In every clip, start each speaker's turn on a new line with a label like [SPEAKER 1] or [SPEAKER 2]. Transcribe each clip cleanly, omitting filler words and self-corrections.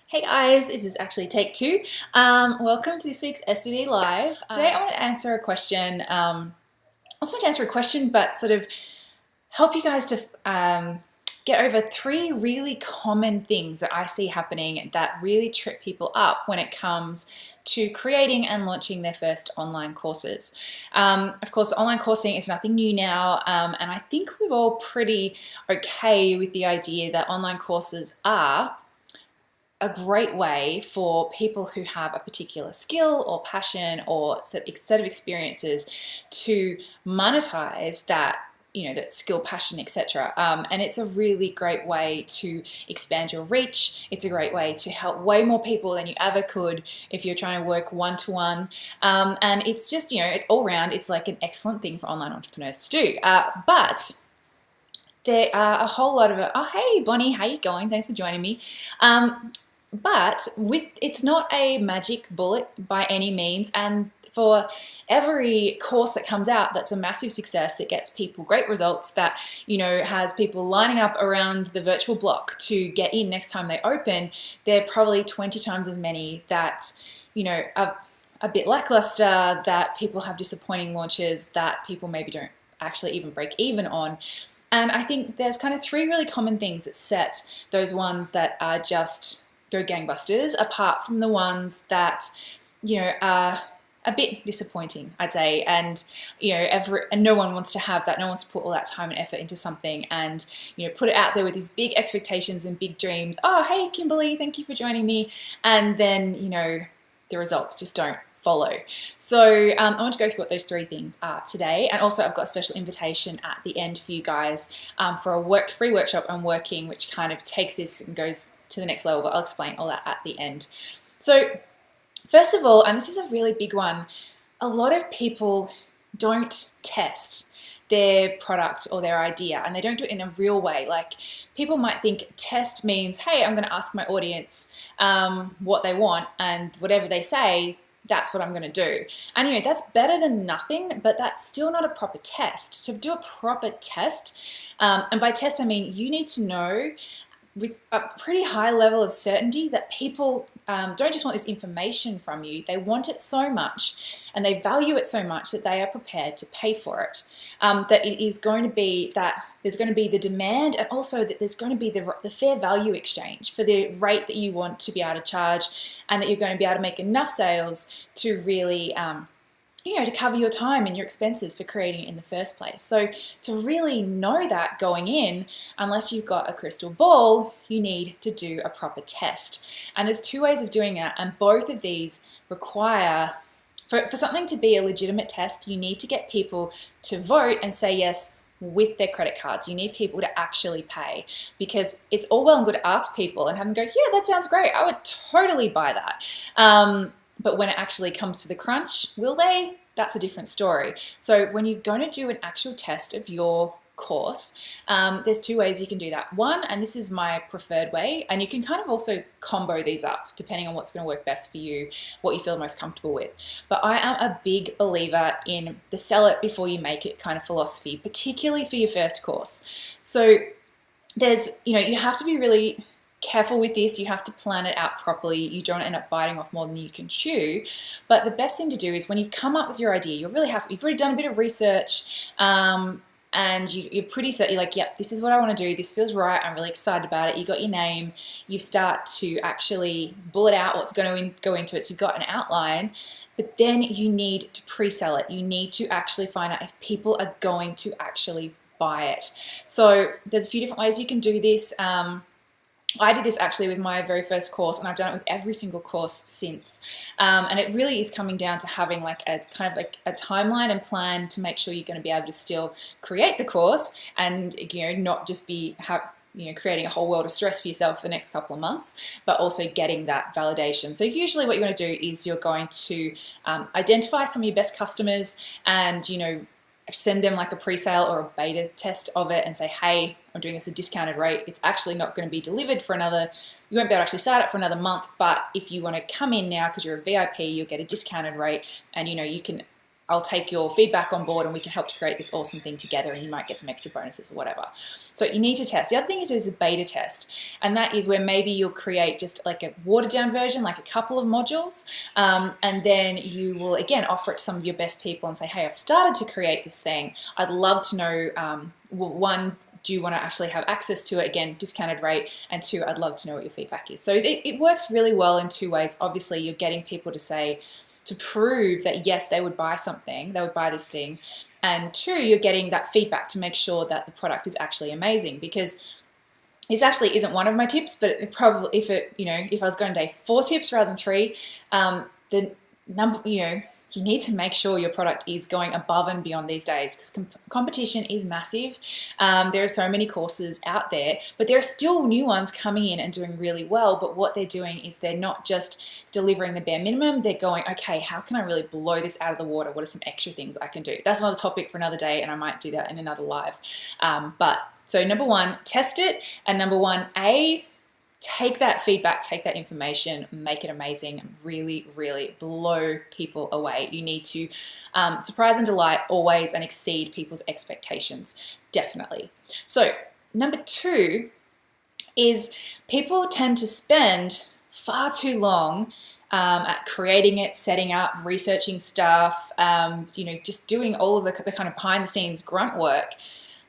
[SPEAKER 1] Hey guys, this is actually take two. Welcome to this week's SVD Live. Today I want to answer a question. I also want to answer a question, but sort of help you guys to get over three really common things that I see happening that really trip people up when it comes to creating and launching their first online courses. Of course, online coursing is nothing new now, and I think we're all pretty okay with the idea that online courses are a great way for people who have a particular skill or passion or set of experiences to monetize that skill, passion, etc. And it's a really great way to expand your reach. It's a great way to help way more people than you ever could if you're trying to work one-to-one. And it's just, it's all around, it's like an excellent thing for online entrepreneurs to do. But there are a whole lot of it. Oh, hey, Bonnie, how you going? Thanks for joining me. But it's not a magic bullet by any means, and for every course that comes out that's a massive success, it gets people great results, that has people lining up around the virtual block to get in next time they open, there are probably 20 times as many that are a bit lackluster, that people have disappointing launches, that people maybe don't actually even break even on. And I think there's kind of three really common things that set those ones that are just go gangbusters apart from the ones that are a bit disappointing, I'd say. And and no one wants to have that. No one wants to put all that time and effort into something and put it out there with these big expectations and big dreams. Oh, hey Kimberly, thank you for joining me. And then the results just don't follow. So I want to go through what those three things are today, and also I've got a special invitation at the end for you guys for a free workshop I'm working, which kind of takes this and goes to the next level, but I'll explain all that at the end. So first of all, and this is a really big one, a lot of people don't test their product or their idea, and they don't do it in a real way. Like, people might think test means, hey, I'm going to ask my audience what they want, and whatever they say, that's what I'm going to do. And that's better than nothing, but that's still not a proper test. To do a proper test, and by test I mean you need to know with a pretty high level of certainty that people don't just want this information from you, they want it so much and they value it so much that they are prepared to pay for it. That it is going to be that there's going to be the demand, and also that there's going to be the fair value exchange for the rate that you want to be able to charge, and that you're going to be able to make enough sales to really to cover your time and your expenses for creating it in the first place. So to really know that going in, unless you've got a crystal ball, you need to do a proper test. And there's two ways of doing it, and both of these require, for something to be a legitimate test, you need to get people to vote and say yes with their credit cards. You need people to actually pay, because it's all well and good to ask people and have them go, yeah, that sounds great, I would totally buy that. But when it actually comes to the crunch, will they? That's a different story. So when you're going to do an actual test of your course, there's two ways you can do that. One, and this is my preferred way, and you can kind of also combo these up depending on what's going to work best for you, what you feel most comfortable with. But I am a big believer in the sell it before you make it kind of philosophy, particularly for your first course. So there's, you have to be really careful with this. You have to plan it out properly. You don't end up biting off more than you can chew. But the best thing to do is when you've come up with your idea, you're really happy, you've already done a bit of research, and you're pretty set, you're like, yep, this is what I want to do, this feels right, I'm really excited about it. You got your name, you start to actually bullet out what's going to go into it, so you've got an outline. But then you need to pre-sell it. You need to actually find out if people are going to actually buy it. So there's a few different ways you can do this. I did this actually with my very first course, and I've done it with every single course since. And it really is coming down to having like a kind of like a timeline and plan to make sure you're going to be able to still create the course, and not just be creating a whole world of stress for yourself for the next couple of months, but also getting that validation. So usually what you're going to do is you're going to identify some of your best customers, and send them like a pre-sale or a beta test of it and say, hey, I'm doing this at a discounted rate. It's actually not going to be delivered for you won't be able to actually start it for another month, but if you want to come in now because you're a VIP, you'll get a discounted rate, and you can I'll take your feedback on board and we can help to create this awesome thing together, and you might get some extra bonuses or whatever. So you need to test. The other thing is a beta test, and that is where maybe you'll create just like a watered down version, like a couple of modules, and then you will again offer it to some of your best people and say, hey, I've started to create this thing. I'd love to know, one, do you want to actually have access to it? Again, discounted rate. And two, I'd love to know what your feedback is. So it works really well in two ways. Obviously, you're getting people to prove that yes, they would buy something, they would buy this thing. And two, you're getting that feedback to make sure that the product is actually amazing, because this actually isn't one of my tips, but it probably, if I was going to day 4 tips rather than 3, the number, you need to make sure your product is going above and beyond these days, because competition is massive. There are so many courses out there, but there are still new ones coming in and doing really well. But what they're doing is they're not just delivering the bare minimum. They're going, okay, how can I really blow this out of the water? What are some extra things I can do? That's another topic for another day, and I might do that in another live. So number 1, test it. And number 1A, take that feedback, take that information, make it amazing, really, really blow people away. You need to surprise and delight always and exceed people's expectations, definitely. So number 2 is people tend to spend far too long at creating it, setting up, researching stuff, just doing all of the kind of behind the scenes grunt work,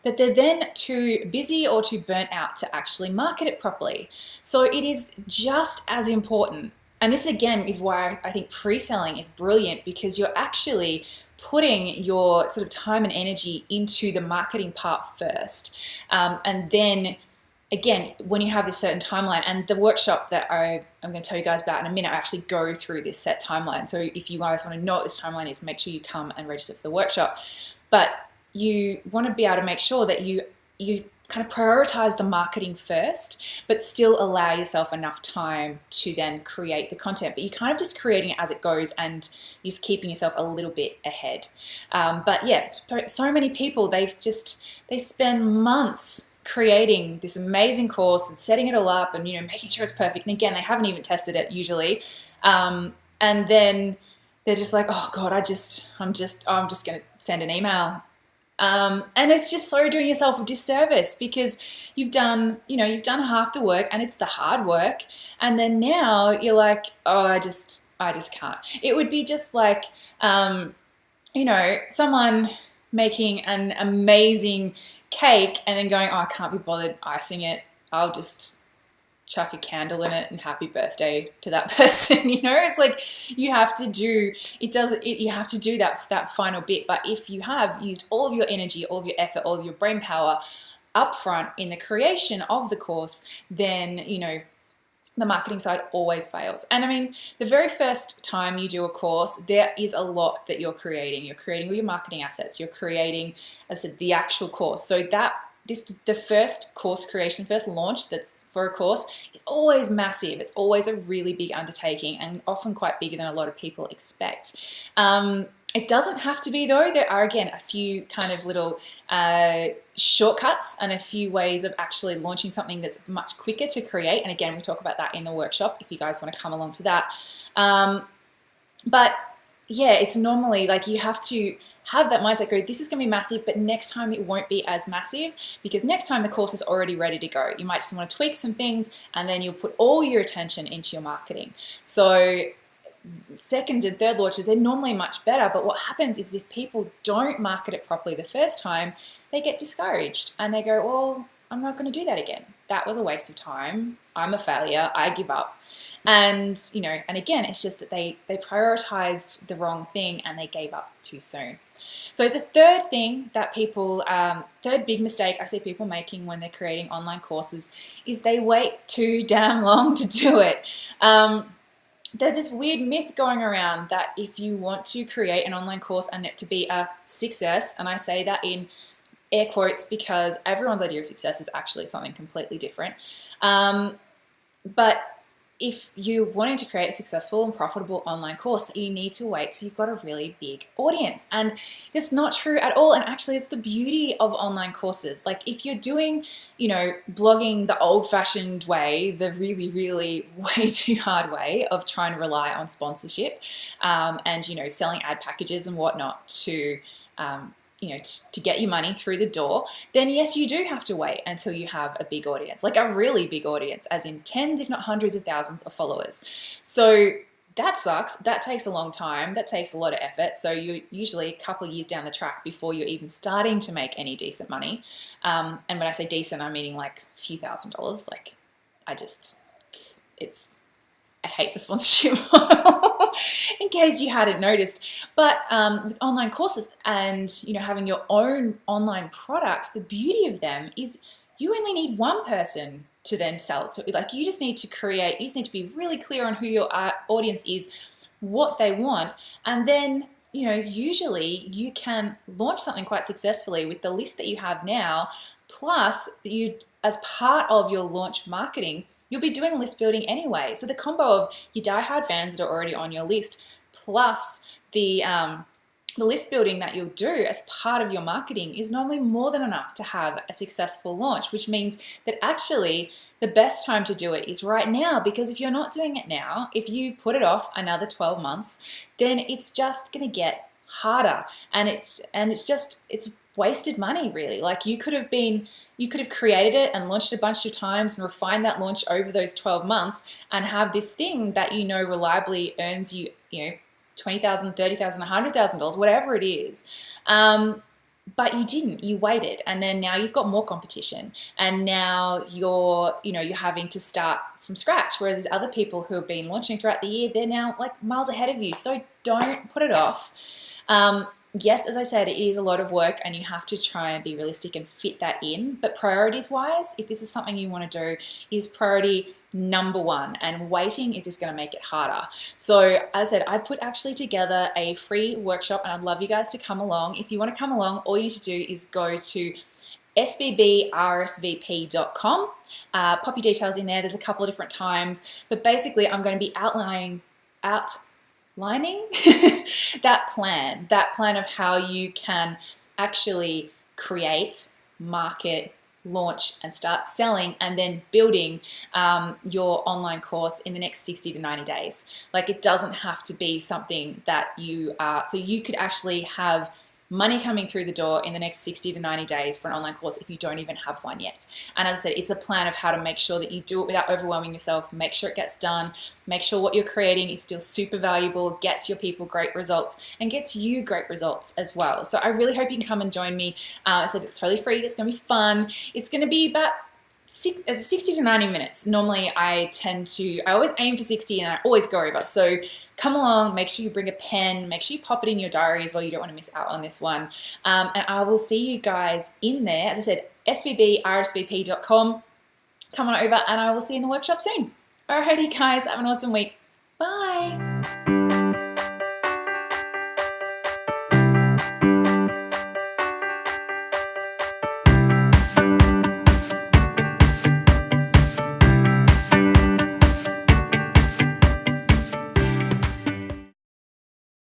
[SPEAKER 1] that they're then too busy or too burnt out to actually market it properly. So it is just as important. And this again is why I think pre-selling is brilliant, because you're actually putting your sort of time and energy into the marketing part first. And then again, when you have this certain timeline, and the workshop that I'm going to tell you guys about in a minute, I actually go through this set timeline. So if you guys want to know what this timeline is, make sure you come and register for the workshop. But you want to be able to make sure that you kind of prioritize the marketing first, but still allow yourself enough time to then create the content. But you're kind of just creating it as it goes, and you're just keeping yourself a little bit ahead. But yeah, so many people, they spend months creating this amazing course and setting it all up and making sure it's perfect. And again, they haven't even tested it usually, and then they're just like, oh God, I'm just going to send an email. And it's just so doing yourself a disservice, because you've done half the work, and it's the hard work. And then now you're like, oh, I just can't. It would be just like, someone making an amazing cake and then going, oh, I can't be bothered icing it. I'll just chuck a candle in it and happy birthday to that person. It's like you have to do that final bit. But if you have used all of your energy, all of your effort, all of your brain power upfront in the creation of the course, then the marketing side always fails. And I mean, the very first time you do a course, there is a lot that you're creating. You're creating all your marketing assets. You're creating, as I said, the actual course. So the first course creation, first launch that's for a course is always massive. It's always a really big undertaking, and often quite bigger than a lot of people expect. It doesn't have to be though. There are, again, a few kind of little shortcuts and a few ways of actually launching something that's much quicker to create. And again, we talk about that in the workshop if you guys want to come along to that. But yeah, it's normally like you have to have that mindset, go, this is going to be massive, but next time it won't be as massive, because next time the course is already ready to go. You might just want to tweak some things, and then you'll put all your attention into your marketing. So second and third launches, they're normally much better, but what happens is if people don't market it properly the first time, they get discouraged and they go, well, I'm not going to do that again. That was a waste of time. I'm a failure. I give up. And, and again, it's just that they prioritized the wrong thing and they gave up too soon. So the third thing that third big mistake I see people making when they're creating online courses is they wait too damn long to do it. There's this weird myth going around that if you want to create an online course and it to be a success, and I say that in air quotes because everyone's idea of success is actually something completely different. But if you're wanting to create a successful and profitable online course, you need to wait till you've got a really big audience. And that's not true at all. And actually, it's the beauty of online courses. Like if you're doing, blogging the old-fashioned way, the really, really way too hard way of trying to rely on sponsorship, and selling ad packages and whatnot to to get your money through the door, then yes, you do have to wait until you have a big audience, like a really big audience, as in tens, if not hundreds of thousands of followers. So that sucks. That takes a long time. That takes a lot of effort. So you're usually a couple of years down the track before you're even starting to make any decent money. And when I say decent, I'm meaning like a few $1,000s. Like I hate the sponsorship model, in case you hadn't noticed. But with online courses and having your own online products, the beauty of them is you only need one person to then sell to. Like you just need to be really clear on who your audience is, what they want, and then usually you can launch something quite successfully with the list that you have now. Plus, you, as part of your launch marketing, you'll be doing list building anyway. So the combo of your diehard fans that are already on your list, plus the list building that you'll do as part of your marketing is normally more than enough to have a successful launch, which means that actually the best time to do it is right now, because if you're not doing it now, if you put it off another 12 months, then it's just going to get harder, and it's wasted money, really. Like you could have created it and launched a bunch of times and refined that launch over those 12 months and have this thing that reliably earns you, $20,000, $30,000, $100,000, whatever it is. But you didn't. You waited, and then now you've got more competition, and now you're having to start from scratch. Whereas there's other people who have been launching throughout the year, they're now like miles ahead of you. So don't put it off. Yes, as I said, it is a lot of work and you have to try and be realistic and fit that in. But priorities wise, if this is something you want to do, is priority number one, and waiting is just going to make it harder. So as I said, I put actually together a free workshop and I'd love you guys to come along. If you want to come along, all you need to do is go to sbbrsvp.com. Pop your details in there. There's a couple of different times, but basically I'm going to be outlining that plan of how you can actually create, market, launch, and start selling, and then building your online course in the next 60 to 90 days. Like it doesn't have to be something that so you could actually have money coming through the door in the next 60 to 90 days for an online course if you don't even have one yet. And as I said, it's a plan of how to make sure that you do it without overwhelming yourself, make sure it gets done, make sure what you're creating is still super valuable, gets your people great results, and gets you great results as well. So I really hope you can come and join me. I said it's totally free, it's going to be fun. It's going to be about 60 to 90 minutes. Normally I always aim for 60 and I always go over. So come along, make sure you bring a pen, make sure you pop it in your diary as well. You don't want to miss out on this one. And I will see you guys in there. As I said, sbbrsvp.com. Come on over and I will see you in the workshop soon. Alrighty guys, have an awesome week. Bye.